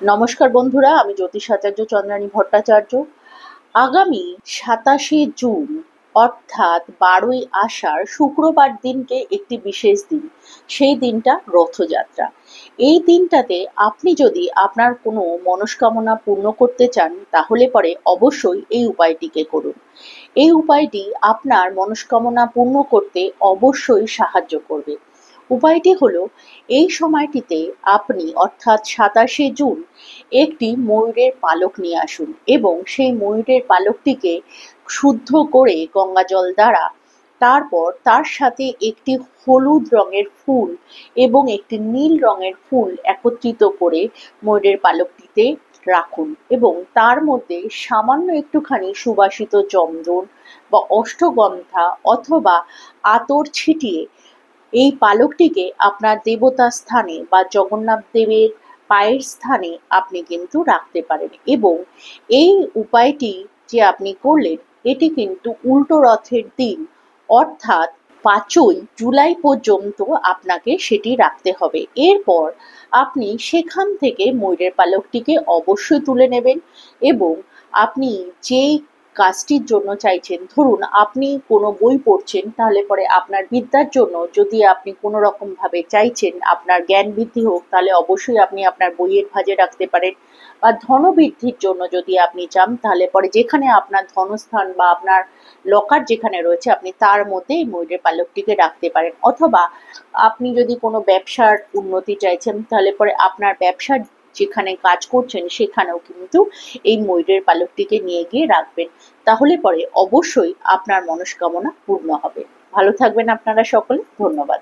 নমস্কার বন্ধুরা, আমি জ্যোতিষাচার্য চন্দ্রানী ভট্টাচার্য। আগামী 27শে জুন অর্থাৎ 12ই আষাঢ় শুক্রবার দিনকে একটি বিশেষ দিন। সেই দিনটা রথযাত্রা। এই দিনটাতে আপনি যদি আপনার কোনো মনস্কামনা পূর্ণ করতে চান তাহলে পরে অবশ্যই এই উপায়টিকে করুন। এই উপায়টি আপনার মনস্কামনা পূর্ণ করতে অবশ্যই সাহায্য করবে। উপায়টি হলো, এই সময়টিতে আপনি অর্থাৎ 27শে জুন একটি ময়ূরের পালক নিয়ে আসুন এবং সেই ময়ূরের পালকটিকে শুদ্ধ করে গঙ্গা জল দ্বারা, তারপর তার সাথে একটি হলুদ রঙের ফুল এবং একটি নীল রঙের ফুল একত্রিত করে ময়ূরের পালকটিতে রাখুন এবং তার মধ্যে সামান্য একটুখানি সুবাসিত চন্দন বা অষ্টগন্ধা অথবা আতর ছিটিয়ে এই পালকটিকে আপনার দেবতা স্থানে বা জগন্নাথ দেবের পায়ের স্থানে আপনি কিন্তু রাখতে পারেন। এবং এই উপায়টি যে আপনি করলেন, এটি কিন্তু উল্টো রথের দিন অর্থাৎ 5ই জুলাই পর্যন্ত আপনাকে সেটি রাখতে হবে। এরপর আপনি সেখান থেকে ময়ূরের পালকটিকে অবশ্যই তুলে নেবেন এবং আপনি যেই কাজটির জন্য চাইছেন, ধরুন আপনি কোনো বই পড়ছেন, তাহলে পরে আপনার বিদ্যার জন্য যদি আপনি কোনো রকম ভাবে চাইছেন আপনার জ্ঞান বৃদ্ধি হোক, তাহলে অবশ্যই আপনি আপনার বইয়ের ভাঁজে রাখতে পারেন। বা ধনবৃদ্ধির জন্য যদি আপনি চান, তাহলে পরে যেখানে আপনার ধনস্থান বা আপনার লকার যেখানে রয়েছে আপনি তার মধ্যে এই ময়ূরের পালকটিকে রাখতে পারেন। অথবা আপনি যদি কোনো ব্যবসার উন্নতি চাইছেন, তাহলে পরে আপনার ব্যবসার যেখানে কাজ করছেন সেখানেও কিন্তু এই ময়ূরের পালকটিকে নিয়ে গিয়ে রাখবেন। তাহলে পরে অবশ্যই আপনার মনস্কামনা পূর্ণ হবে। ভালো থাকবেন আপনারা সকলে। ধন্যবাদ।